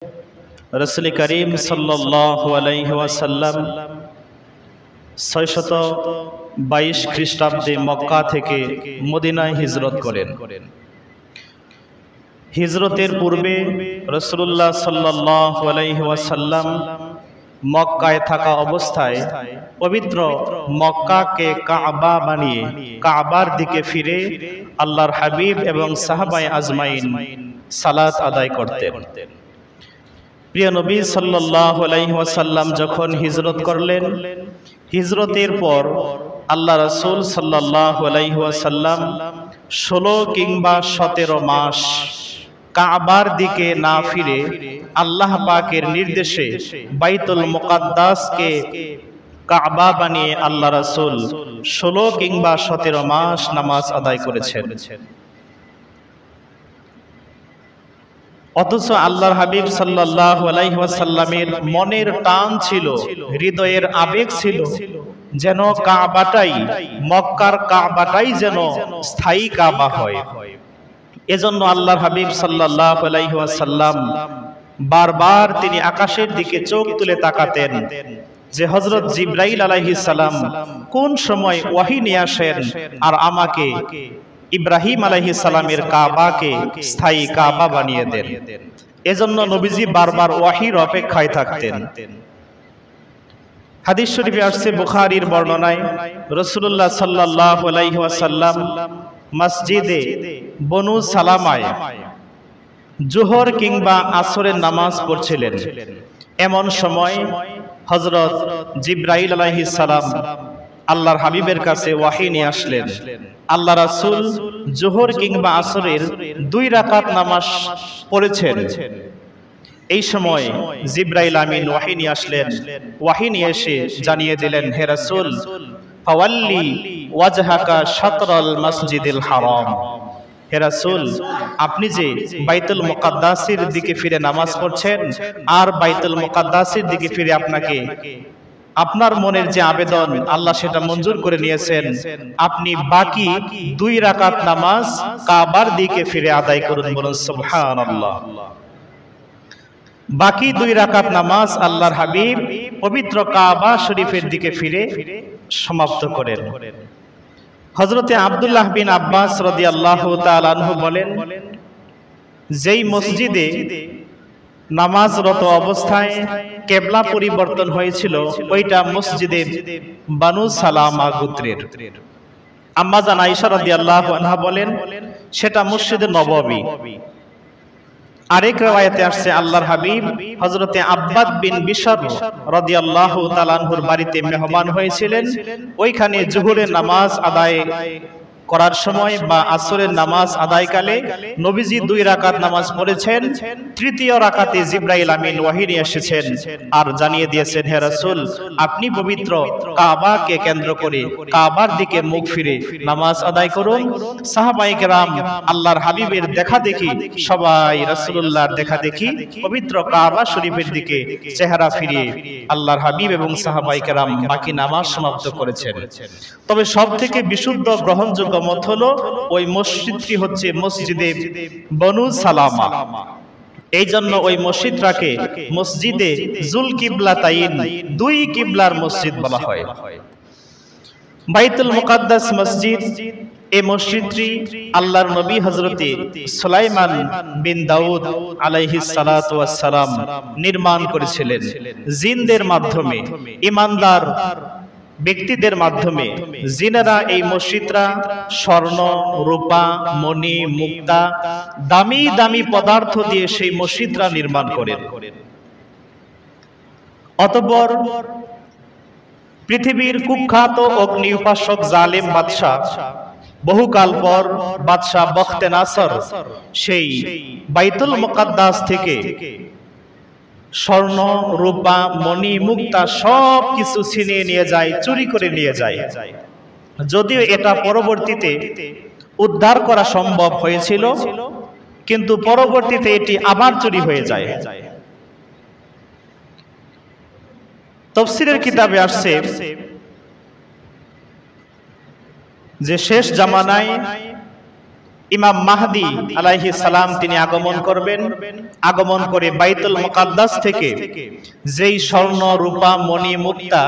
রাসূল করিম সাল্লাল্লাহু আলাইহি ওয়াসাল্লাম 622 খ্রিস্টাব্দে মক্কা থেকে মদিনায় হিজরত করেন। হিজরতের পূর্বে রাসূলুল্লাহ সাল্লাল্লাহু আলাইহি ওয়াসাল্লাম মক্কায় থাকা অবস্থায় পবিত্র মক্কাকে কাবা বানিয়ে কাবার দিকে ফিরে আল্লাহর হাবিব এবং সাহাবায়ে আজমাইন সালাত আদায় করতেন। প্রিয় নবী সাল্লাল্লাহু আলাইহি ওয়াসাল্লাম যখন হিজরত করলেন, হিজরতের পর আল্লাহ রাসূল সাল্লাল্লাহু আলাইহি ওয়াসাল্লাম 16 কিংবা 17 মাস কাবার দিকে না ফিরে আল্লাহ পাকের নির্দেশে বাইতুল মুকাদ্দাসকে কাবা বানিয়ে আল্লাহ রাসূল 16 কিংবা 17 মাস নামাজ আদায় করেছেন। অথচ আল্লাহর হাবিব সাল্লাল্লাহু আলাইহি ওয়াসাল্লামের মনের টান ছিল, হৃদয়ের আবেগ ছিল যেন কাবাটাই, মক্কার কাবাটাই যেন স্থায়ী কাবা হয়। এজন্য আল্লাহর হাবিব সাল্লাল্লাহু আলাইহি ওয়াসাল্লাম বারবার তিনি আকাশের দিকে চোখ তুলে তাকাতেন যে হযরত জিবরাইল আলাইহিস সালাম কোন সময় ওহী নিয়ে আসেন আর আমাকে ইব্রাহিম আলাইহিস সালামের কাবাকে স্থায়ী কাবা বানিয়ে দেন। এজন্য নবীজি বারবার ওহীর অপেক্ষায় থাকতেন। হাদিস শরীফে আসছে, বুখারীর বর্ণনায় রাসূলুল্লাহ সাল্লাল্লাহু আলাইহি ওয়াসাল্লাম মসজিদে বনু সালামায় জোহর কিংবা আসরের নামাজ পড়ছিলেন। এমন সময় হযরত জিবরাইল আলাইহিস সালাম আল্লাহর হাবিবের কাছে ওহী নিয়ে আসলেন। আল্লাহ রাসূল জোহর কিংবা আসরের 2 রাকাত নামাজ পড়েছেন। এই সময় জিবরাইল আমিন ওহী নিয়ে আসলেন। ওহী নিয়ে এসে জানিয়ে দিলেন, হে রাসূল, ফাওয়াল্লি ওয়াজহাকা শাতরাল মসজিদিল হারাম। হে রাসূল, আপনি যে বাইতুল মুকাদ্দাসের দিকে ফিরে নামাজ পড়ছেন আর বাইতুল মুকাদ্দাসের দিকে ফিরে আপনাকে আপনার মনের যে আবেদন আল্লাহ সেটা মঞ্জুর করে নিয়েছেন, আপনি বাকি 2 রাকাত নামাজ কাবার দিকে ফিরে আদায় করুন। বলুন সুবহানাল্লাহ। বাকি 2 রাকাত নামাজ আল্লাহর হাবিব পবিত্র কাবা শরীফের দিকে ফিরে সমাপ্ত করেন। হযরতে আব্দুল্লাহ বিন আব্বাস রাদিয়াল্লাহু তাআলা আনহু বলেন, যেই মসজিদে নামাজরত অবস্থায় কিবলা পরিবর্তন হয়েছিল ওইটা মসজিদে বানু সালামা গোত্রের। আম্মা জান আয়েশা রাদিয়াল্লাহু আনহা বলেন, সেটা মসজিদে নববী। আরেক riwayate আসছে, আল্লাহর হাবিব হযরতে আব্বাদ বিন বিশর রাদিয়াল্লাহু তাআলা আনহুর বাড়িতে মেহমান হয়েছিলেন। ওইখানে যোহরের নামাজ আদায় করার সময় বা আসরের নামাজ আদায়কালে নবীজি 2 রাকাত নামাজ পড়েছেন। তৃতীয় রাকাতে জিবরাইল আমিন ওহী নিয়ে এসেছেন আর জানিয়ে দিয়েছেন, হে রাসূল, আপনি পবিত্র কাবাকে কেন্দ্র করে কাবার দিকে মুখ ফিরে নামাজ আদায় করুন। সাহাবায়ে কেরাম আল্লাহর হাবিবের দেখা দেখি, সবাই রাসূলুল্লাহর দেখা দেখি পবিত্র কাবা শরীফের দিকে চেহারা ফিরিয়ে আল্লাহর হাবিব এবং সাহাবায়ে কেরাম বাকি নামাজ সমাপ্ত করেছেন। তবে সবথেকে বিশুদ্ধ গ্রহণযোগ্য মত হলো ওই মসজিদটি হচ্ছে মসজিদে বনু সালামা। এই জন্য ওই মসজিদটাকে মসজিদে জুল কিবলাতাইন, 2 কিবলার মসজিদ বলা হয়। বাইতুল মুকাদ্দাস মসজিদ, এই মসজিদটি আল্লাহর নবী হযরতে সুলাইমান বিন দাউদ আলাইহিস সালাতু ওয়াস সালাম নির্মাণ করেছিলেন। জিনদের মাধ্যমে, ঈমানদার ব্যক্তিদের মাধ্যমে জিনেরা এই মসজিদটা স্বর্ণ, রূপা, মণি, মুক্তা, দামি দামি পদার্থ দিয়ে সেই মসজিদটা নির্মাণ করেন। অতঃপর পৃথিবীর কুখ্যাত অগ্নি উপাসক জালেম বাদশা, বহুকাল পর বাদশা বখতে নাসর সেই বাইতুল মুকাদ্দাস থেকে স্বর্ণ, রূপা, মণি, মুক্তা সব কিছু ছিনিয়ে নিয়ে যায়, চুরি করে নিয়ে যায়। যদিও এটা পরবর্তীতে উদ্ধার করা সম্ভব হয়েছিল, কিন্তু পরবর্তীতে এটি আবার চুরি হয়ে যায়। তাফসীরের কিতাবে আসছে যে শেষ জামানায় ইমাম মাহদি আলাইহিস সালাম তিনি আগমন করবেন। আগমন করে বাইতুল মুকাদ্দাস থেকে যেই স্বর্ণ রূপা মণি মুক্তা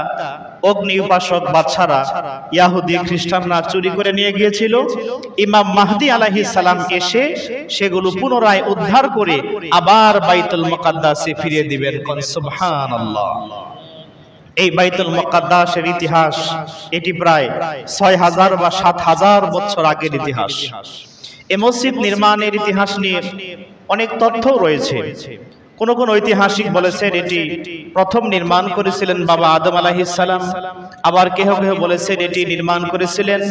অগ্নি উপাসক বাদশারা ইহুদি খ্রিস্টানরা চুরি করে নিয়ে গিয়েছিল, ইমাম মাহদি আলাইহিস সালাম এসে সেগুলো পুনরায় উদ্ধার করে আবার বাইতুল মুকাদ্দাসে ফিরিয়ে দিবেন। কোন সুবহানাল্লাহ। এই বাইতুল মুকাদ্দাসের ইতিহাস এটি প্রায় ৬০০০ বা ৭০০০ বছর আগের ইতিহাস। এই মসজিদ নির্মাণের ইতিহাস নিয়ে অনেক তথ্য রয়েছে। কোন কোন ঐতিহাসিক বলেছেন এটি প্রথম নির্মাণ করেছিলেন বাবা আদম আলাইহিস সালাম, আবার কেহ কেহ বলেছেন এটি নির্মাণ করেছিলেন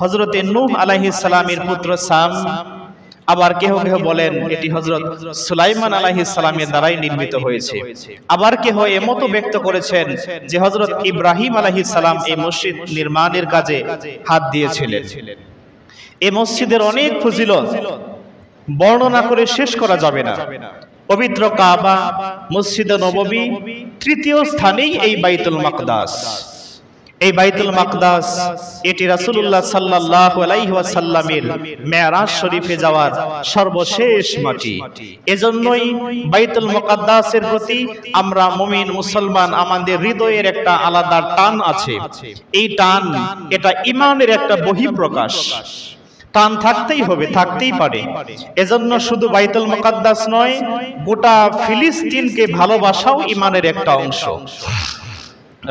হযরতে নূহ আলাইহিস সালামের পুত্র সাম, আবার কেহ কেহ বলেন এটি হযরত সুলাইমান আলাইহিস সালামের দ্বারাই নির্মিত হয়েছে। আবার কেহ এমতো ব্যক্ত করেছেন যে হযরত ইব্রাহিম আলাইহিস সালাম এই মসজিদ নির্মাণের কাজে হাত দিয়েছিলেন। এই মসজিদের অনেক ফজিলত বর্ণনা করে শেষ করা যাবে না। পবিত্র কাবা, মসজিদে নববী, তৃতীয় স্থানেই এই বাইতুল মাকদাস। এই বাইতুল মাকদাস এটি রাসূলুল্লাহ সাল্লাল্লাহু আলাইহি ওয়াসাল্লামের মেরাজ শরীফে যাওয়ার সর্বশেষ মাটি। এজন্যই বাইতুল মুকাদ্দাসের প্রতি আমরা মুমিন মুসলমান আমাদের হৃদয়ের একটা আলাদা টান আছে। এই টান এটা ঈমানের একটা বহিঃপ্রকাশ। টান থাকতেই হবে, থাকতেই পারে। এজন্য শুধু বাইতুল মুকাদ্দাস নয়, গোটা ফিলিস্তিনকে ভালোবাসাও ঈমানের একটা অংশ।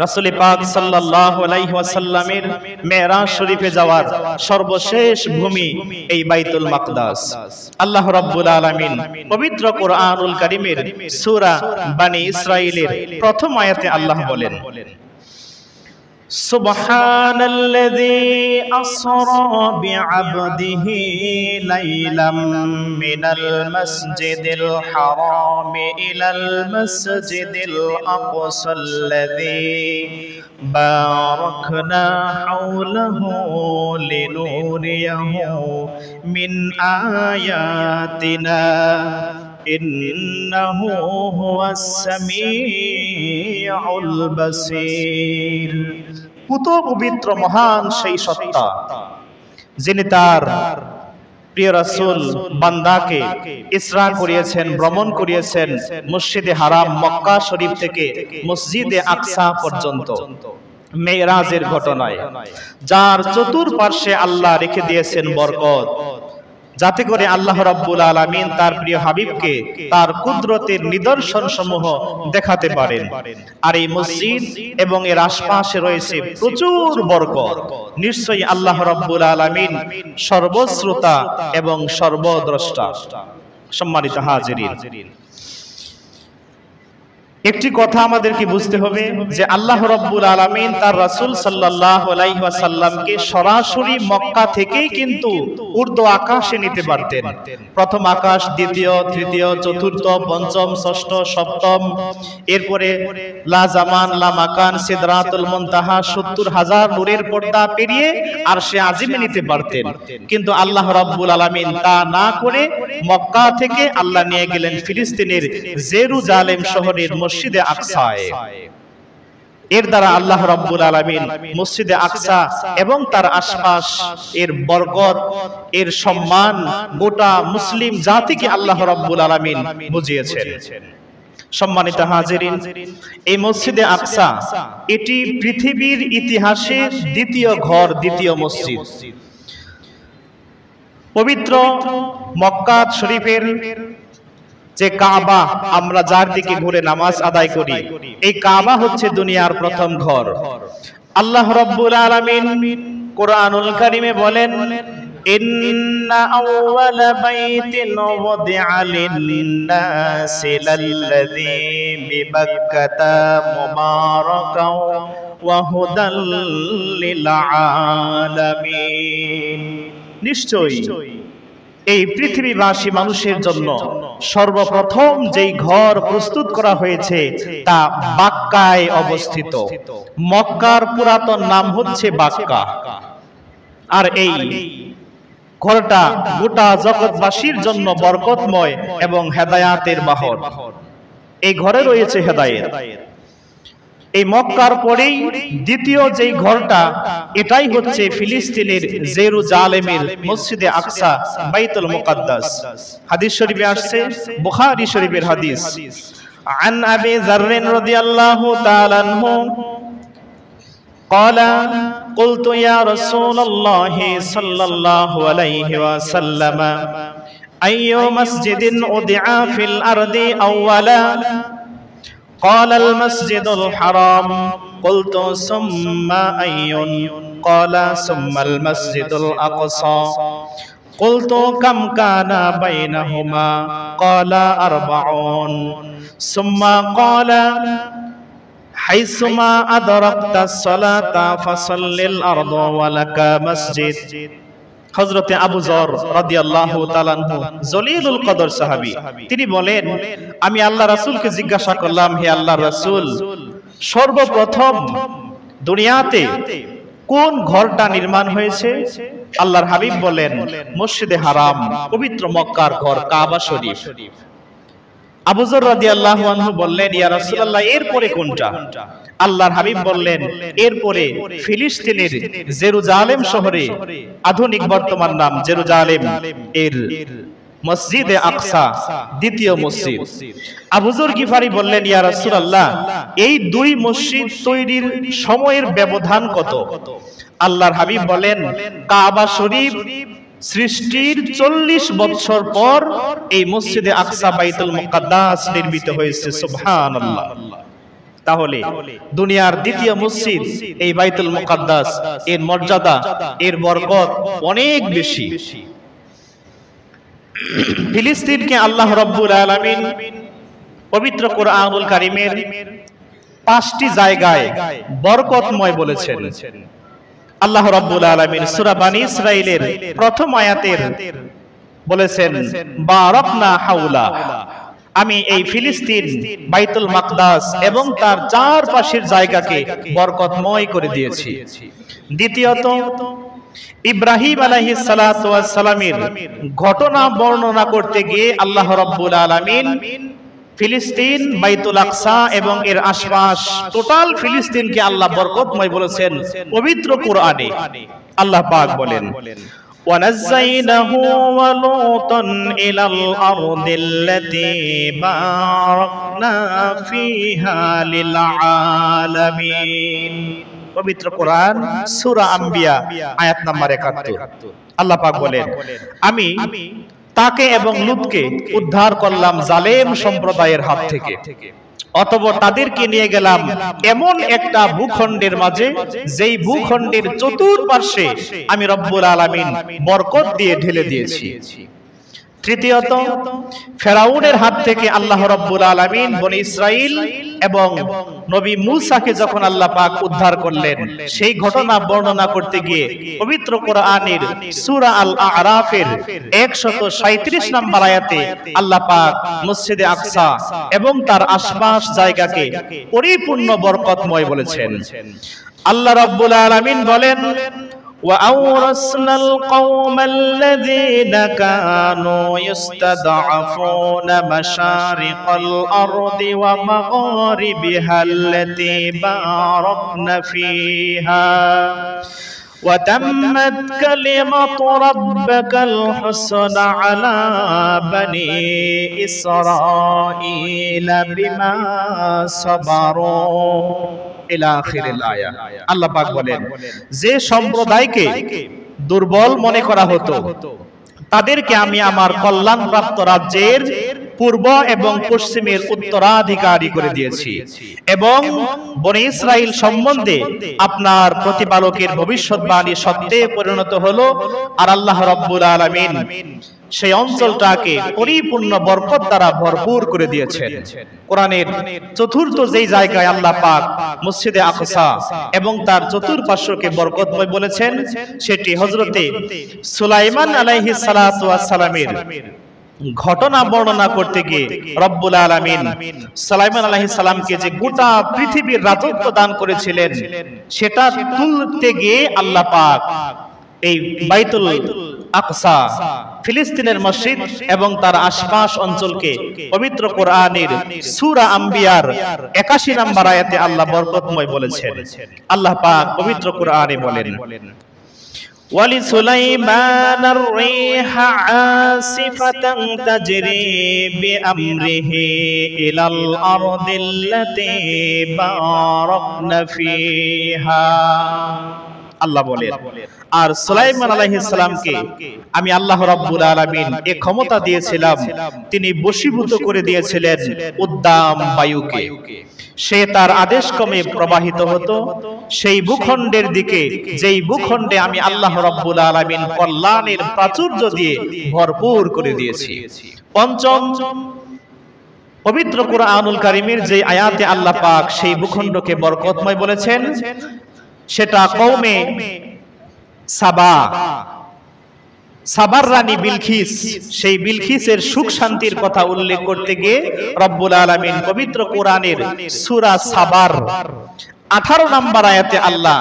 রাসূল পাক সাল্লাল্লাহু আলাইহি ওয়াসাল্লামের মেরাজ শরীফে যাওয়ার সর্বশেষ ভূমি এই বাইতুল মাকদাস। আল্লাহ রাব্বুল আলামিন পবিত্র কোরআনুল কারীমের সূরা বনী ইসরাঈলের প্রথম আয়াতে আল্লাহ বলেন, সুবহানাল্লাযী আসরা বিআবদিহি লাইলাম মিনাল মাসজিদিল হারাম ইলাল মাসজিদিল আকসাল্লাযী বারাকনা হাওলাহু লিনুরিয়াহু মিন আয়াতিনা ইন্নাহু হুয়াস সামিউল বাসীর। পুত পবিত্র মহান সেই সত্তা যিনি তার প্রিয় রাসূল বান্দাকে ইসরা করিয়েছেন, ভ্রমণ করিয়েছেন মসজিদে হারাম মক্কা শরীফ থেকে মসজিদে আকসা পর্যন্ত মেরাজের ঘটনায়, যার চতুর্পার্শ্বে আল্লাহ রেখে দিয়েছেন বরকত, যাতে করে আল্লাহ রাব্বুল আলামিন তার প্রিয় হাবিবকে তার কুদরতের নিদর্শন সমূহ দেখাতে পারেন। আর এই মসজিদ এবং এর আশপাশে রয়েছে প্রচুর বরকত। নিশ্চয়ই আল্লাহ রাব্বুল আলামিন সর্বশ্রোতা এবং সর্বদ্রষ্টা। সম্মানিত হাজিরিন, একটি কথা আমাদেরকে বুঝতে হবে যে আল্লাহ রাব্বুল আলামিন তার রাসূল সাল্লাল্লাহু আলাইহি ওয়াসাল্লামকে সরাসরি মক্কা থেকেই কিন্তু ঊর্ধ্ব আকাশে নিতে পারতেন। প্রথম আকাশ, দ্বিতীয়, তৃতীয়, চতুর্থ, পঞ্চম, ষষ্ঠ, সপ্তম, এরপরে লা জামান লা মাকান, সিদরাতুল মুনতাহা, ৭০,০০০ নূরের পর্দা পেরিয়ে আরশে আজিমে নিতে পারতেন। কিন্তু আল্লাহ রাব্বুল আলামিন তা না করে মক্কা থেকে আল্লাহ নিয়ে গেলেন ফিলিস্তিনের জেরুজালেম শহরের মসজিদে আকসায়। এর দ্বারা আল্লাহ রাব্বুল আলামিন মসজিদে আকসা এবং তার আশপাশ এর বরকত, এর সম্মান গোটা মুসলিম জাতিকে আল্লাহ রাব্বুল আলামিন বুঝিয়েছেন। সম্মানিত হাজিরিন, এই মসজিদে আকসা এটি পৃথিবীর ইতিহাসে দ্বিতীয় ঘর, দ্বিতীয় মসজিদ। পবিত্র মক্কা শরীফের যে কাবা আমরা যার দিকে ঘুরে নামাজ আদায় করি, এই কাবা হচ্ছে দুনিয়ার প্রথম ঘর। আল্লাহ রাব্বুল আলামিন কোরআনুল কারীমে বলেন, ইন্না আউওয়ালা বাইতিন ওয়াদিআ লিন-নাসি লাল্লাযী বিবাক্কাতা মুবারাকাও ওয়া হুদাল লিল আলামিন। নিশ্চয়ই এই পৃথিবীবাসী মানুষের জন্য সর্বপ্রথম যেই ঘর প্রস্তুত করা হয়েছে তা বাক্কায় অবস্থিত। মক্কার পুরাতন নাম হচ্ছে বাক্কা। আর এই ঘরটা গোটা জগৎবাসীর জন্য বরকতময় এবং হেদায়াতের বাহন। এই ঘরে রয়েছে হেদায়েত। এই মক্কার পরেই দ্বিতীয় যেই ঘরটা, এটাই হচ্ছে ফিলিস্তিনের জেরুজালেমের মসজিদে আকসা, বাইতুল মুকাদ্দাস। হাদিস শরীফে আসছে, বুখারী শরীফের হাদিস, আন আবি যারর রাদিয়াল্লাহু তাআলা আনহু قال قلت يا رسول الله صلى الله عليه وسلم أي مسجد أدعى في الأرض أولا قال المسجد الحرام قلت ثم أي قال ثم المسجد الأقصى قلت كم كان بينهما قال 40 ثم قال حيثما أدركت الصلاة فصل الأرض ولك مسجد। হযরতে আবু যর রাদিয়াল্লাহু তাআলা আনহু জলিলুল কদর সাহাবী, তিনি বলেন, আমি আল্লাহ রাসূলকে জিজ্ঞাসা করলাম, হে আল্লাহর রাসূল, সর্বপ্রথম দুনিয়াতে কোন ঘরটা নির্মাণ হয়েছে? আল্লাহর হাবিব বলেন, মসজিদে হারাম, পবিত্র মক্কার ঘর কাবা শরীফ। আবু যর রাদিয়াল্লাহু আনহু বললেন, ইয়া রাসূলুল্লাহ, এরপরে কোনটা? আল্লাহর হাবিব বললেন, এরপরে ফিলিস্তিনের জেরুজালেম শহরে, আধুনিক বর্তমান নাম জেরুজালেম, এর মসজিদে আকসা, দ্বিতীয় মসজিদ। আবু যর গিফারি বললেন, ইয়া রাসূলুল্লাহ, এই দুই মসজিদ তৈরির সময়ের ব্যবধান কত? আল্লাহর হাবিব বলেন, কাবা শরীফ সৃষ্টির 40 বছর পর এই মসজিদে আকসা বাইতুল মুকাদ্দাস নির্মিত হয়েছে। সুবহানাল্লাহ। তাহলে দুনিয়ার দ্বিতীয় মসজিদ এই বাইতুল মুকাদ্দাস, এর মর্যাদা, এর বরকত অনেক বেশি। ফিলিস্তিনকে আল্লাহ রাব্বুল আলামিন পবিত্র কোরআনুল কারীমের 5টি জায়গায় বরকতময় বলেছেন। আল্লাহ রাব্বুল আলামিন সূরা বানী ইসরাঈলের প্রথম আয়াতের বলেছেন, বারাকনা হাওলা, আমি এই ফিলিস্তিন, বাইতুল মাকদাস এবং তার চারপাশের জায়গাকে বরকতময় করে দিয়েছি। দ্বিতীয়ত, ইব্রাহিম আলাইহিস সালাতু ওয়াস সালামের ঘটনা বর্ণনা করতে গিয়ে আল্লাহ রাব্বুল আলামিন ফিলিস্তিন, বাইতুল আকসা এবং এর আশপাশ টোটাল ফিলিস্তিনকে আল্লাহ বরকতময় বলেছেন পবিত্র কোরআনে। আল্লাহ পাক বলেন, ওয়ানাজ্জাইনাহু ওয়া লূতান ইলাল আরদিল্লাতী বারাকনা ফিহা লিল আলামিন। পবিত্র কোরআন সূরা আম্বিয়া আয়াত নাম্বার ৭১। আল্লাহ পাক বলেন, আমি তাকে এবং লূতকে উদ্ধার করলাম জালেম সম্প্রদায়ের হাত থেকে, অতঃপর তাদেরকে নিয়ে গেলাম এমন একটা ভূখণ্ডের মাঝে, যেই ভূখণ্ডের চতুর্পার্শ্বে আমি রব্বুল আলামিন বরকত দিয়ে ঢেলে দিয়েছি। তৃতীয়ত, ফেরাউনের হাত থেকে আল্লাহ রাব্বুল আলামিন বনি ইসরাইল এবং নবী মূসাকে যখন আল্লাহ পাক উদ্ধার করলেন, সেই ঘটনা বর্ণনা করতে গিয়ে পবিত্র কোরআনের সূরা আল আরাফের 137 নম্বর আয়াতে আল্লাহ পাক মসজিদে আকসা এবং তার আশপাশ জায়গাকে পরিপূর্ণ বরকতময় বলেছেন। আল্লাহ রাব্বুল আলামিন বলেন, وأورثنا القوم الذين كانوا يستضعفون مشارق الأرض ومغاربها التي باركنا فيها وتمت كلمة ربك الحسنى على بني إسرائيل بما صبروا إلى آخر الآية। আল্লাহ পাক বলেন, যে সম্প্রদায়কে দুর্বল মনে করা হতো তাদেরকে আমি আমার কল্যাণপ্রাপ্ত রাজ্যের পূর্ব এবং পশ্চিমের উত্তরাধিকারী করে দিয়েছি, এবং বনী ইসরাইল সম্বন্ধে আপনার প্রতিপালকের ভবিষ্যৎবাণী সত্যে পরিণত হলো। আর আল্লাহ রাব্বুল আলামিন সেই অঞ্চলটাকে পরিপূর্ণ বরকত দ্বারা ভরপুর করে দিয়েছেন। কোরআনের চতুর্থ যেই জায়গায় আল্লাহ পাক মসজিদে আকসা এবং তার চতুর্পার্শ্বকে বরকতময় বলেছেন, সেটি হযরতে সুলাইমান আলাইহিস সালাতু ওয়াস সালামের ঘটনা বর্ণনা করতে গিয়ে রব্বুল আলামিন সুলাইমান আলাইহিস সালামকে যে গোটা পৃথিবীর রাজত্ব দান করেছিলেন, সেটা তুলতে গিয়ে আল্লাহ পাক এই বাইতুল আকসা ফিলিস্তিনের মসজিদ এবং তার আশপাশ অঞ্চলকে পবিত্র কোরআনের সূরা আম্বিয়ার 81 নম্বর আয়াতে আল্লাহ বরকতময় বলেছেন। আল্লাহ পাক পবিত্র কোরআনে বলেন, وَلِسُلَيْمَانَ الرِّيحَ عَاصِفَةً تَجْرِي بِأَمْرِهِ إِلَى الْأَرْضِ الَّتِي بَارَكْنَا فِيهَا। আল্লাহ বলেন, আর সুলাইমান আলাইহিস সালামকে আমি আল্লাহ রাব্বুল আলামিন এই ক্ষমতা দিয়েছিলাম, তিনি বশীভূত করে দিয়েছিলেন উদ্দাম বায়ুকে। সে তার আদেশ ক্রমে প্রবাহিত হতো সেই ভূখণ্ডের দিকে, যেই ভূখণ্ডে আমি আল্লাহ রাব্বুল আলামিন কল্যাণের প্রাচুর্য দিয়ে ভরপুর করে দিয়েছি। পঞ্চম, পবিত্র কুরআনুল কারীমের যে আয়াতে আল্লাহ পাক সেই ভূখণ্ডকে বরকতময় বলেছেন, সেটা কওমে সাবা, সাবার রানী বিলকিস, সেই বিলকিসের সুখ শান্তির কথা উল্লেখ করতে গিয়ে রব্বুল আলামিন পবিত্র কোরআনের সূরা সাবার 18 নম্বর আয়াতে আল্লাহ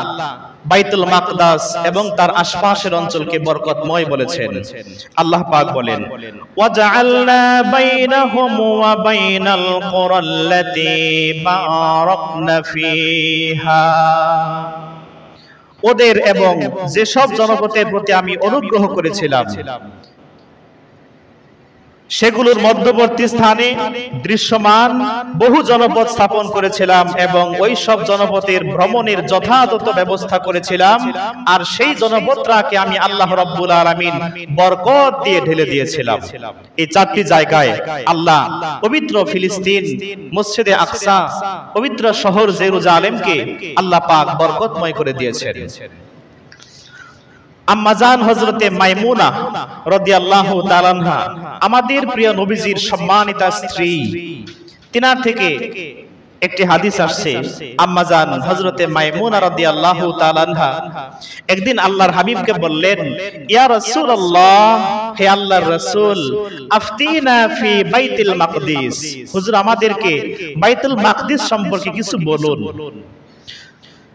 বাইতুল মাকদাস এবং তার আশপাশের অঞ্চলকে বরকতময় বলেছেন। আল্লাহ পাক বলেন, ওয়াজআলনা বাইনাহুম ওয়া বাইনাল কুরাল্লাতী বারাকনা ফিহা। ওদের এবং যেসব জনপদের প্রতি আমি অনুগ্রহ করেছিলাম সেগুলোর মধ্যবর্তী স্থানে দৃশ্যমান বহু জনপদ স্থাপন করেছিলাম এবং ওই সব জনপদের ভ্রমণের যথাযথ ব্যবস্থা করেছিলাম, আর সেই জনপদটাকে আমি আল্লাহ রাব্বুল আলামিন বরকত দিয়ে ঢেলে দিয়েছিলাম। এই চারটি জায়গায় আল্লাহ পবিত্র ফিলিস্তিন, মসজিদে আকসা, পবিত্র শহর জেরুজালেমকে আল্লাহ পাক বরকতময় করে দিয়েছেন। আম্মাজান হযরতে মাইমুনা রাদিয়াল্লাহু তাআলা আনহা, আমাদের প্রিয় নবীজির সম্মানিতা স্ত্রী, তিনার থেকে একটি হাদিস আসছে। আম্মাজান হযরতে মাইমুনা রাদিয়াল্লাহু তাআলা আনহা একদিন আল্লাহর হাবিবকে বললেন, ইয়া রাসূলুল্লাহ, হে আল্লাহর রাসূল, আফতিনা ফি বাইতুল মাকদিস, হুজুর আমাদেরকে বাইতুল মাকদিস সম্পর্কে কিছু বলুন।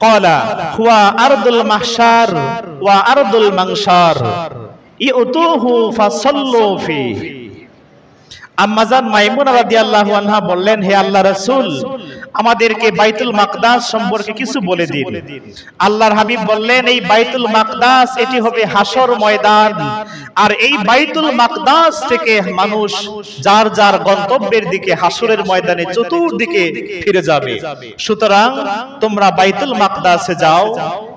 ক্বালা হুয়া আরদুল মাহশার ওয়া আরদুল মানশার ইউতুহু ফাসাল্লু ফিহি। আম্মাজান মাইমুনা রাদিয়াল্লাহু আনহা বললেন, হে আল্লাহর রাসূল, আমাদেরকে বাইতুল মাকদাস সম্পর্কে কিছু বলে দিন। আল্লাহর হাবিব বললেন, এই বাইতুল মাকদাস এটি হবে হাসর ময়দান, আর এই বাইতুল মাকদাস থেকে মানুষ যার যার গন্তব্যের দিকে হাসরের ময়দানে চতুর্দিকে ফিরে যাবে। সুতরাং তোমরা বাইতুল মাকদাসে যাও,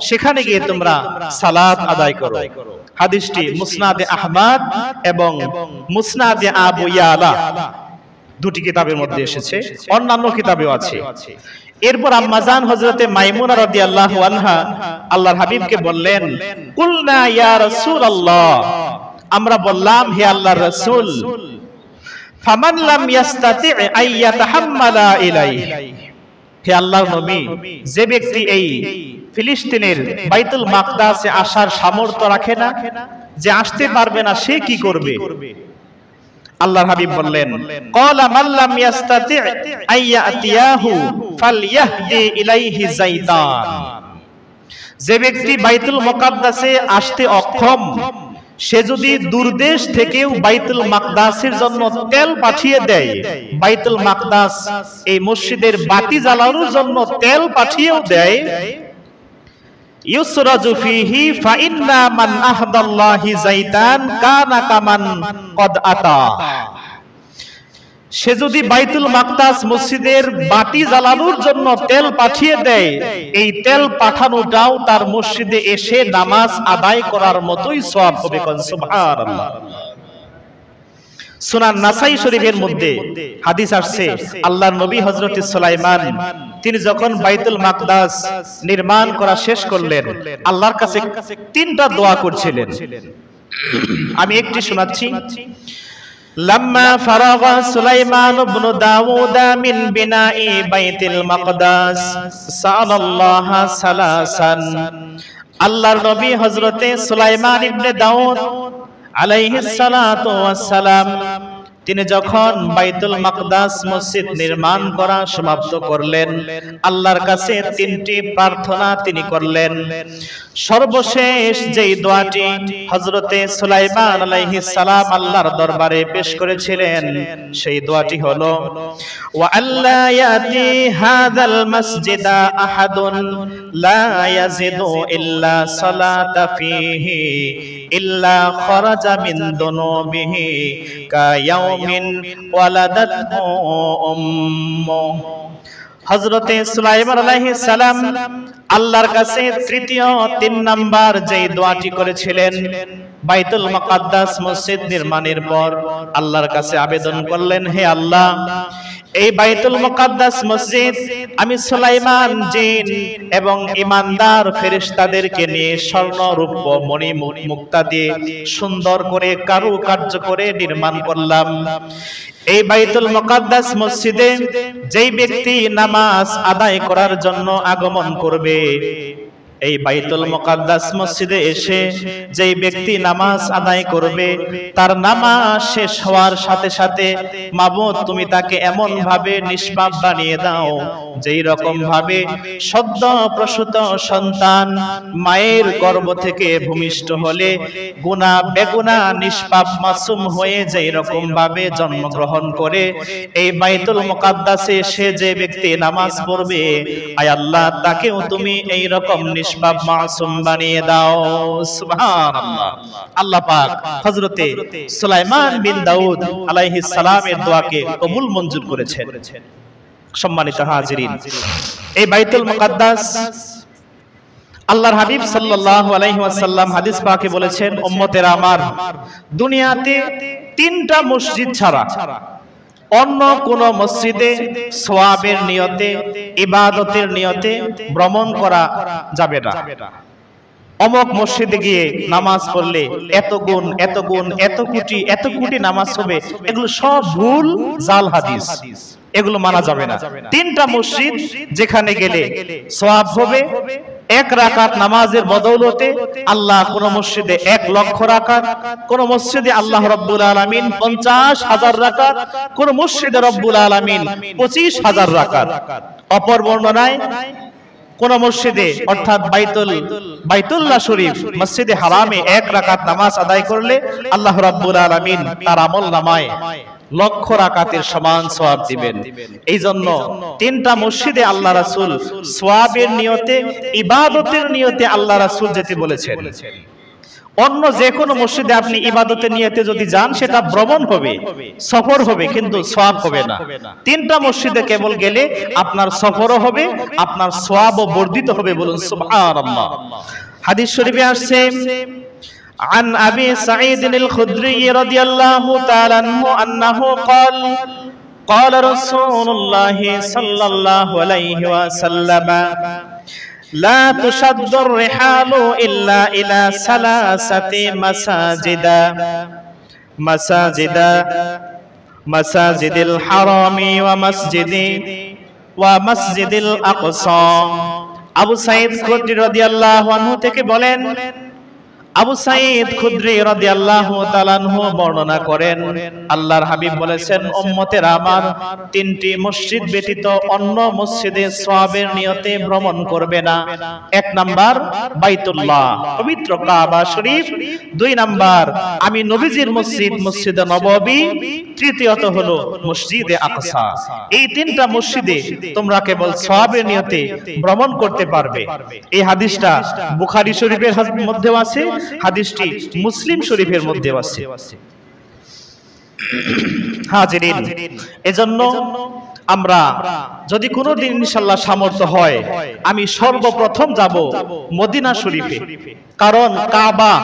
সেখানে গিয়ে তোমরা সালাত আদায় করো। হাদিসটি মুসনাদে আহমদ এবং মুসনাদে আবু ইয়ালা দুটি কিতাবের মধ্যে এসেছে, অন্যান্য কিতাবেও আছে। এরপর আম্মাজান হযরতে মাইমুনা রাদিয়াল্লাহু আনহা আল্লাহর হাবিবকে বললেন, কুলনা ইয়া রাসূলুল্লাহ, আমরা বললাম হে আল্লাহর রাসূল, ফামান লাম ইয়াস্তাতি আইয়াতাহাম্মালা ইলাইহি, হে আল্লাহর নবী, যে ব্যক্তি এই ফিলিস্তিনের বাইতুল মাকদাসে আসার সামর্থ্য রাখে না, যে আসতে পারবে না, সে কি করবে? আল্লাহর হাবিব বললেন, ক্বালা মান লাম ইয়াস্তাতি আইয়াতিয়াহু ফালইয়াহদি ইলাইহি যাইতান, যে ব্যক্তি বাইতুল মুকাদ্দাসে আসতে অক্ষম, সে যদি দূরদেশ থেকেও বাইতুল মাকদাসের জন্য তেল পাঠিয়ে দেয়, বাইতুল মাকদাস এই মসজিদের বাতি জ্বালানোর জন্য তেল পাঠিয়েও দেয়, ইউসরাজু ফিহি ফাইন্না মান আহদাল্লাহি যাইতান কানা কামান কদ আতা, সে যদি বাইতুল মাকদাস মসজিদের বাতি জ্বালানোর জন্য তেল পাঠিয়ে দেয়, এই তেল পাঠানোটাও তার মসজিদে এসে নামাজ আদায় করার মতোই সওয়াব হবে। সুবহানাল্লাহ। সুনান নাসাই শরীফের মধ্যে হাদিস আসছে, আল্লাহর নবী হযরত সুলাইমান তিনি যখন বাইতুল মাকদাস নির্মাণ করা শেষ করলেন, আল্লাহর কাছে তিনটা দোয়া করছিলেন। আমি একটি শোনাচ্ছি। লাম্মা ফারাগা সুলাইমান ইবনে দাউদ মিন বিনাই বাইতুল মাকদাস সাআলাল্লাহা সালাসান, আল্লাহর নবী হযরতে সুলাইমান ইবনে দাউদ আলাইহিস সালাতু ওয়াস সালাম তিনি যখন বাইতুল মাকদাস মসজিদ নির্মাণ করা সমাপ্ত করলেন, আল্লাহর কাছে তিনটি প্রার্থনা তিনি করলেন। সর্বশেষ যেই দোয়াটি হযরতে সুলাইমান আলাইহিস সালাম আল্লাহর দরবারে পেশ করেছিলেন, সেই দোয়াটি হলো ওয়া আল্লা ইয়াতি হাযাল মাসজিদা আহাদুন লা ইয়াজিদু ইল্লা সালাতা ফীহি ইল্লা খারাজা মিন দুনুবিহি কায়াউমিন ওয়ালাদাতহু উম্মু। হযরতে সুলাইমান আলাইহিস সালাম আল্লাহর কাছে তৃতীয় ৩ নাম্বার যেই দোয়াটি করেছিলেন, বাইতুল মুকাদ্দাস মসজিদ নির্মাণের পর আল্লাহর কাছে আবেদন করলেন, হে আল্লাহ, এই বাইতুল মুকাদ্দাস মসজিদ আমি সুলাইমান জিন এবং ঈমানদার ফেরেশতাদেরকে নিয়ে স্বর্ণ রূপ্য মণি মুক্তা দিয়ে সুন্দর করে কারুকার্য করে নির্মাণ করলাম। এই বাইতুল মুকাদ্দাস মসজিদে যেই ব্যক্তি নামাজ আদায় করার জন্য আগমন করবে, এই বাইতুল মুকাদ্দাস মসজিদে এসে যেই ব্যক্তি নামাজ আদায় করবে, তার নামাজ শেষ হওয়ার সাথে সাথে মাবুদ তুমি তাকে এমন ভাবে নিষ্পাপ বানিয়ে দাও যেই রকম ভাবে সদ্য প্রসূত সন্তান মায়ের গর্ভ থেকে ভূমিষ্ঠ হলে গুনাহ বেগুনা নিষ্পাপ মাসুম হয়ে যেই রকম ভাবে জন্মগ্রহণ করে, এই বাইতুল মুকাদ্দাসে সে যে ব্যক্তি নামাজ পড়বে, আয় আল্লাহ তাকেও তুমি এই রকম নিষ্পাপ মাসুম বানিয়ে দাও। সুবহানাল্লাহ। আল্লাহ পাক হযরতে সুলাইমান বিন দাউদ আলাইহিস সালামের দোয়াকে কবুল মঞ্জুর করেছেন। সম্মানিত হাজিরিন, এই বাইতুল মুকাদ্দাস আল্লাহর হাবিব সাল্লাল্লাহু আলাইহি ওয়াসাল্লাম হাদিস পাকে বলেছেন, উম্মতেরা আমার, দুনিয়াতে 3টা মসজিদ ছাড়া অন্য কোন মসজিদে সওয়াবের নিয়তে, ইবাদতের নিয়তে ভ্রমণ করা যাবে না। অমুক মসজিদে গিয়ে নামাজ পড়লে এত গুণ, এত গুণ, এত কোটি নামাজ হবে, এগুলো সব ভুল জাল হাদিস, এগুলো মানা যাবে না। 3টা মসজিদ যেখানে গেলে সওয়াব হবে, 1 রাকাত নামাজের বদৌলতে আল্লাহ কোন মসজিদে 1 লক্ষ রাকাত, কোন মসজিদে আল্লাহ রাব্বুল আলামিন 50,000 রাকাত, কোন মসজিদে রব্বুল আলামিন 25,000 রাকাত। অপর বর্ণনায় কোন মসজিদে অর্থাৎ বাইতুল্লাহ শরীফ মসজিদে হারামে 1 রাকাত নামাজ আদায় করলে আল্লাহ রাব্বুল আলামিন তার আমল নামায় লক্ষ রাকাতের সমান সওয়াব দিবেন। এই জন্য 3টা মসজিদে আল্লাহ রাসূল সওয়াবের নিয়তে, ইবাদতের নিয়তে আল্লাহ রাসূল যেতে বলেছেন। অন্য যে কোনো মসজিদে আপনি ইবাদতের নিয়তে যদি যান, সেটা ভ্রমণ হবে, সফর হবে, কিন্তু সওয়াব হবে না। 3টা মসজিদে কেবল গেলে আপনার সফরও হবে, আপনার সওয়াবও বর্ধিত হবে। বলুন সুবহানাল্লাহ। হাদিস শরীফে আসছে, عن أبي سعيد الخدري رضي الله تعالى عنه أنه قال قال رسول الله صلى الله عليه وسلم لا تشد الرحال إلا إلى 3 مساجد الحرام ومسجد الأقصى। আবু সাঈদ খুদরি রাদিয়াল্লাহু আনহু থেকে বলেন, আবু সাঈদ খুদরি রাদিয়াল্লাহু তাআলা আনহু বর্ণনা করেন, আল্লাহর হাবিব বলেছেন, উম্মতেরা আমার, 3টি মসজিদ ব্যতীত অন্য মসজিদে সওয়াবের নিয়তে ভ্রমণ করবে না। 1 নাম্বার বাইতুল্লাহ, পবিত্র কাবা শরীফ। 2 নাম্বার আমি নবীজির মসজিদ, মসজিদে নববী। তৃতীয়ত হলো মসজিদে আকসা। এই 3টা মসজিদে তোমরা কেবল সওয়াবের নিয়তে ভ্রমণ করতে পারবে। এই হাদিসটা বুখারী শরীফের মধ্যেও আছে, হাদিসটি মুসলিম শরীফের মধ্যেও আছে। হাজিরিন, এজন্য আমরা যদি কোনোদিন ইনশাআল্লাহ সামর্থ্য হয়, আমি সর্বপ্রথম যাব মদিনা শরীফে। কারণ কাবা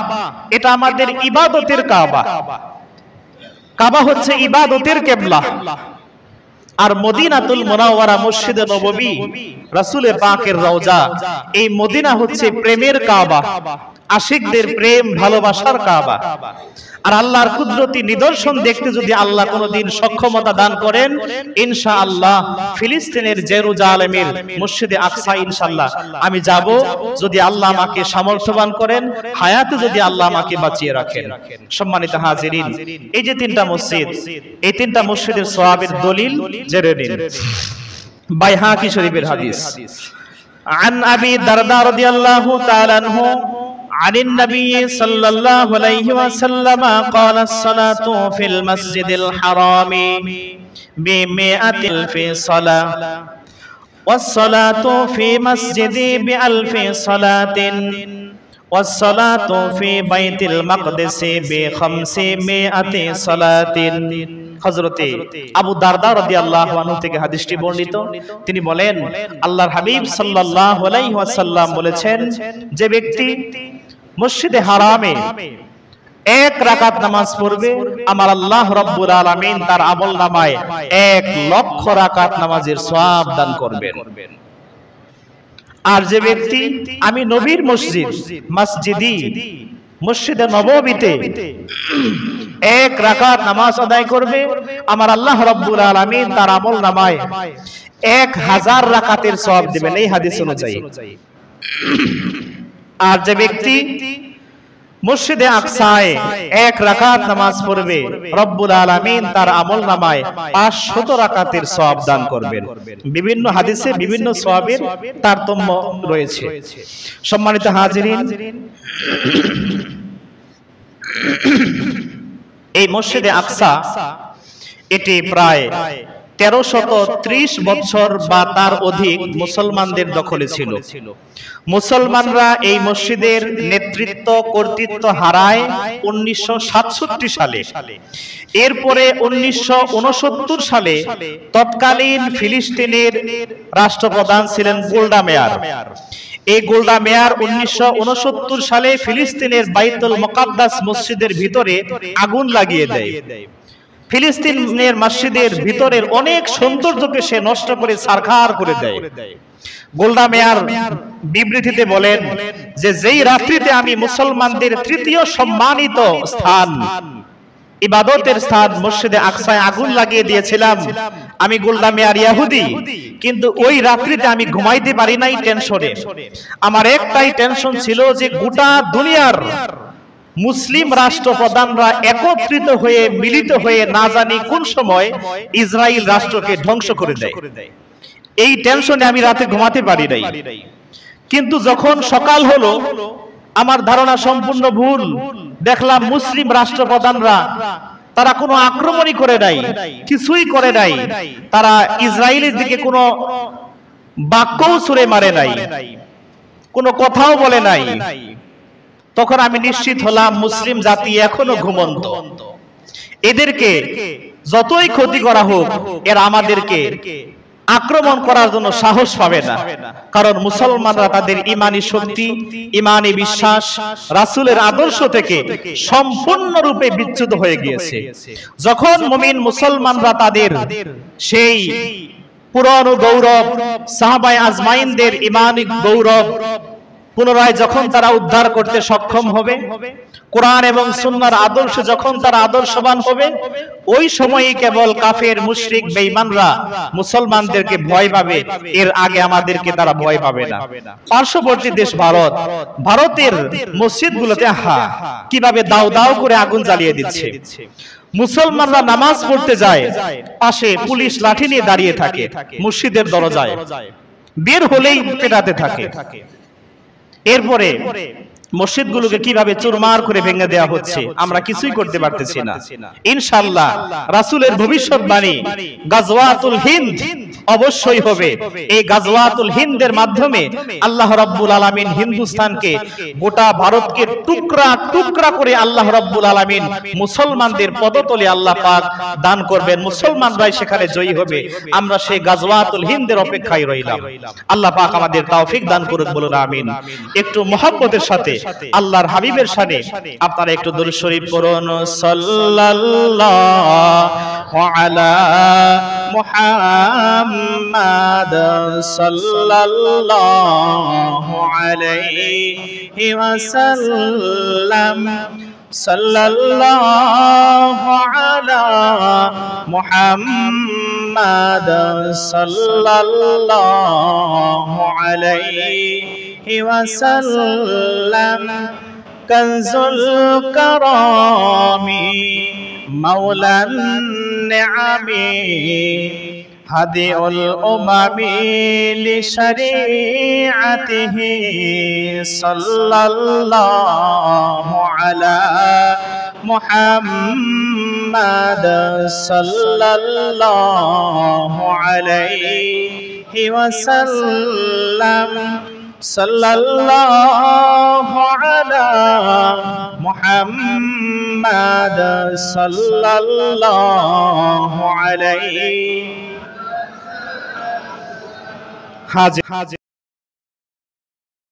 এটা আমাদের ইবাদতের কাবা। কাবা হচ্ছে ইবাদতের কিবলা। আর মদিনাতুল মুনাওয়ারা মসজিদে নববী, রাসূলের পাকের রওজা, এই মদিনা হচ্ছে প্রেমের কাবা। আশিকদের প্রেম ভালোবাসার কাবা। আর আল্লাহর কুদরতি নিদর্শন দেখতে যদি আল্লাহ কোনোদিন সক্ষমতা দান করেন, ইনশাআল্লাহ ফিলিস্তিনের জেরুজালেমের মসজিদে আকসা ইনশাআল্লাহ আমি যাব, যদি আল্লাহ আমাকে সামর্থ্যবান করেন, হায়াতে যদি আল্লাহ আমাকে বাঁচিয়ে রাখেন। সম্মানিত হাজিরিন, এই যে তিনটা মসজিদ, এই তিনটা মসজিদের সওয়াবের দলিল জেনে নিন। বাইহাকি শরীফের হাদিস, আন আবি দারদা রাদিয়াল্লাহু তাআলা আনহু عن النبي صلى الله عليه وسلم قال الصلاة في المسجد الحرام ب100 ألف صلاة والصلاة في مسجدي ب1000 صلاة والصلاة في بيت المقدس ب500 صلاة। হযরতে আবু দারদা রাদিয়াল্লাহু আনহু থেকে হাদিসটি বর্ণিত। তিনি বলেন, আল্লাহর হাবিব সাল্লাল্লাহু আলাইহি ওয়াসাল্লাম বলেছেন, যে ব্যক্তি মসজিদে হারামে 1 রাকাত নামাজ পড়বে, আমার আল্লাহ রাব্বুল আলামিন তার আমলনামায় 1 লক্ষ রাকাত নামাজের সওয়াব দান করবেন। আর যে ব্যক্তি আমি নবীর মসজিদ মসজিদি মসজিদে নববীতে 1 রাকাত নামাজ আদায় করবে, আমার আল্লাহ রাব্বুল আলামিন তার আমলনামায় 1000 রাকাতের সওয়াব দিবেন, এই হাদিস অনুযায়ী। আর যে ব্যক্তি মসজিদে আকসায় 1 রাকাত নামাজ পড়বে, রব্বুল আলামিন তার আমলনামায় 500 রাকাতের সওয়াব দান করবেন। বিভিন্ন হাদিসে বিভিন্ন সওয়াবের তারতম্য রয়েছে। সম্মানিত হাজিরিন, এই মসজিদে আকসা এটি প্রায় 1330 বছর বা তার অধিক মুসলমানদের দখলে ছিল। মুসলমানরা এই মসজিদের নেতৃত্ব কর্তৃত্ব হারায় 1967 সালে। এরপরে 1969 সালে তৎকালীন ফিলিস্তিনের রাষ্ট্রপ্রধান ছিলেন গোল্ডা মেয়ার। এই গোল্ডা মেয়ার 1969 সালে ফিলিস্তিনের বাইতুল মুকাদ্দাস মসজিদের ভিতরে আগুন লাগিয়ে দেয়। ফিলিস্তিনের মসজিদের ভিতরের অনেক সৌন্দর্যকে সে নষ্ট করে ছারখার করে দেয়। গোল্ডা মেয়ার বিবৃতিতে বলেন যে, যেই রাত্রিতে আমি মুসলমানদের তৃতীয় সম্মানিত স্থান, ইবাদতের স্থান মসজিদে আকসায় আগুন লাগিয়ে দিয়েছিলাম, আমি গোল্ডা মেয়ার ইহুদি, কিন্তু ওই রাত্রিতে আমি ঘুমাইতে পারি নাই টেনশনে। আমার একটাই টেনশন ছিল যে গোটা দুনিয়ার মুসলিম রাষ্ট্রপ্রধানরা একত্রিত হয়ে মিলিত হয়ে না জানি কোন সময় ইসরায়েল রাষ্ট্রকে ধ্বংস করে দেয়। এই টেনশনে আমি রাতে ঘুমাতে পারি নাই। কিন্তু যখন সকাল হলো, আমার ধারণা সম্পূর্ণ ভুল। দেখলাম মুসলিম রাষ্ট্রপ্রধানরা তারা কোনো আক্রমণই করে নাই, কিছুই করে নাই, তারা ইসরায়েলের দিকে কোনো বাক্যও ছুড়ে মারে নাই, কোনো কথাও বলে নাই। তখন আমি নিশ্চিত হলাম মুসলিম জাতি এখনো ঘুমন্ত। এদেরকে যতই ক্ষতি করা হোক, এরা আমাদেরকে আক্রমণ করার জন্য সাহস পাবে না। কারণ মুসলমানরা তাদের ঈমানী শক্তি, ঈমানী বিশ্বাস, রাসূলের আদর্শ থেকে সম্পূর্ণরূপে বিচ্যুত হয়ে গিয়েছে। যখন মুমিন মুসলমানরা তাদের সেই পুরানো গৌরব, সাহাবায়ে আজমাইনদের ঈমানী গৌরব পুনরায় যখন তারা উদ্ধার করতে সক্ষম হবে, কোরআন এবং সুন্নাহর আদর্শ যখন তারা আদর্শবান হবে, ওই সময়ই কেবল কাফের মুশরিক বেঈমানরা মুসলমানদেরকে ভয় পাবে। এর আগে আমাদেরকে তারা ভয় পাবে না। পার্শ্ববর্তী দেশ ভারত, ভারতের মসজিদগুলোতে কিভাবে দাও দাও করে আগুন জ্বালিয়ে দিচ্ছে। মুসলমানরা নামাজ পড়তে যায়, পাশে পুলিশ লাঠি নিয়ে দাঁড়িয়ে থাকে মসজিদের দরজায়, বের হলেই পেটাতে থাকে। এরপরে মসজিদগুলোকে কিভাবে চুরমার করে ভেঙে দেওয়া হচ্ছে, আমরা কিছুই করতে পারতেছি না। ইনশাআল্লাহ রাসূলের ভবিষ্যৎবাণী গাজওয়াতুল হিন্দ অবশ্যই হবে। এই গাজওয়াতুল হিন্দের মাধ্যমে আল্লাহ রাব্বুল আলামিন হিন্দুস্তানকে, গোটা ভারতকে টুকরা টুকরা করে আল্লাহ রাব্বুল আলামিন মুসলমানদের পদতলে আল্লাহ পাক দান করবেন। মুসলমানরাই সেখানে জয়ী হবে। আমরা সেই গাজওয়াতুল হিন্দের অপেক্ষায় রইলাম। আল্লাহ পাক আমাদের তৌফিক দান করুন, বলুন আমিন। একটু মহব্বতের সাথে আল্লাহর হাবিবের শানে আপনারা একটু দরুদ শরীফ পড়ুন। সাল্লাল্লাহু আলা মুহাম্মাদ সাল্লাল্লাহু আলাইহি ওয়াসাল্লাম। সাল্লাল্লাহু আলা মুহাম্মাদ সাল্লাল্লাহু আলাইহি ওয়াসাল্লাম। কানজুল কারামি মাওলান নিআমি হাদিউল উমামি লিশরীআতিহি সাল্লাল্লাহু আলা মুহাম্মাদ সাল্লাল্লাহু আলাইহি ওয়াসাল্লাম। সাল্লাল্লাহু আলা মুহাম্মাদ সাল্লাল্লাহু আলাইহি। হাজির।